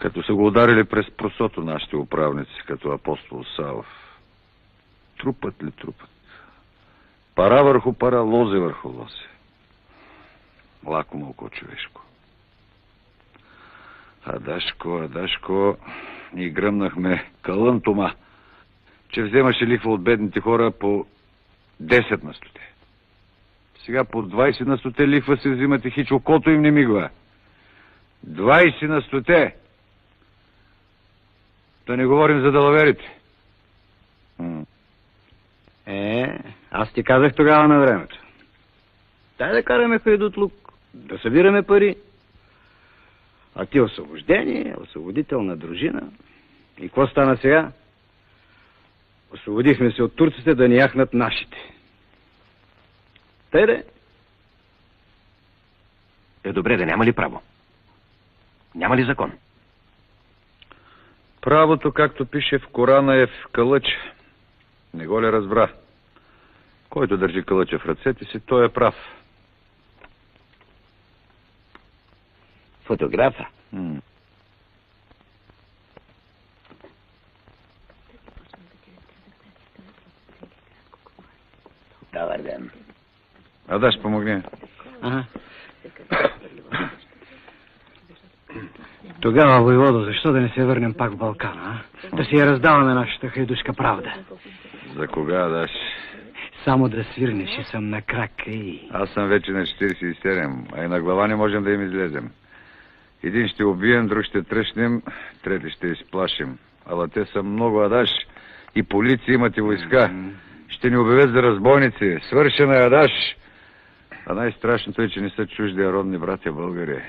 Като са го ударили през просото нашите управници, като апостол Савов. Трупът ли трупът? Пара върху пара, лозе върху лозе. Лакомо око човешко. Адашко, и гръмнахме калънтома, че вземаше лихва от бедните хора по 10 на стоте. Сега по 20 на стоте лихва се взимате, хич окото им не мигва. 20 на стоте! Да не говорим за далаверите. Аз ти казах тогава на времето. Дай да караме хайдутлук, да събираме пари. А ти освобождение, освободител на дружина. И какво стана сега? Освободихме се от турците да ни яхнат нашите. Тъй де? Добре, да няма ли право? Няма ли закон? Правото, както пише в Корана, е в кълъча. Не го ли разбра? Който държи кълъча в ръцете си, той е прав. Фотографа? Добър ден. Адаш, помогни. Ага. Тогава, войводо, защо да не се върнем пак в Балкана, а? Да си я раздаваме нашата хайдушка правда. За кога, Адаш? Само да свирнеш и съм на крак и... Аз съм вече на 47, а и на глава не можем да им излезем. Един ще убием, друг ще тръщнем, трети ще изплашим. Ала те са много, Адаш. И полиция имат и войска. Ще ни обявят за разбойници. Свършена е, Адаш. А най-страшното е, че не са чужди, а родни братя българи.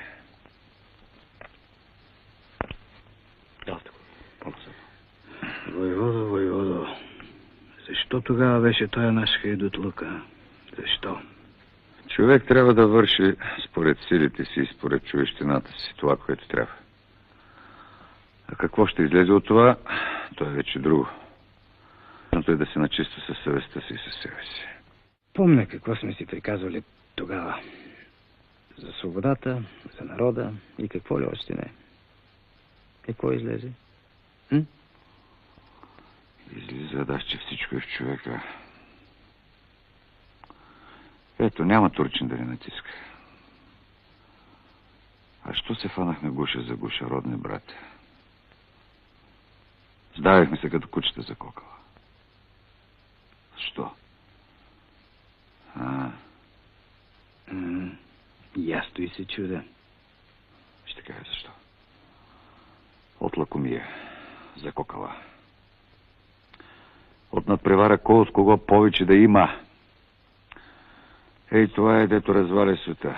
Войводо, защо тогава беше той наш хайдутлука? Защо? Човек трябва да върши според силите си и според човещината си това, което трябва. А какво ще излезе от това, то е вече друго. Важното е да се начиства със съвестта си и със себе си. Помня какво сме си приказвали тогава. За свободата, за народа и какво ли още не. Какво излезе? Излиза, да, че всичко е в човека. Ето, няма турчин да ни натиска. А що се фанахме гуша за гуша, родни братя? Сдавихме се като кучета за кокала. Защо? И аз стои се чудя. Ще кажа защо. От лакомия, за кокала. От надпревара кой от кого повече да има. Ей, това е, дето разваля света.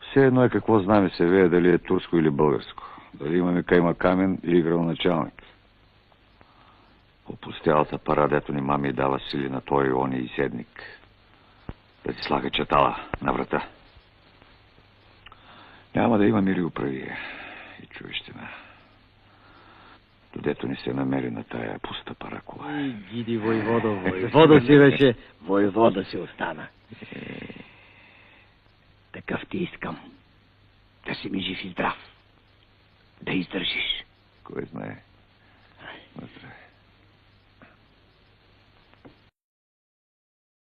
Все едно е какво знаме се вее, дали е турско или българско. Дали имаме каймакамен или градоначалник. Опустялата пара, дето ни мами дава сили на той и он и седник. Да ти слага чатала на врата. Няма да има мир и управие и човещина. Додето не се намери на тая пуста паракула. Гиди, войводо, войвода си беше, войвода си остана. Такъв ти искам. Да си ми жив и здрав. Да издържиш. Кой знае. Вътре.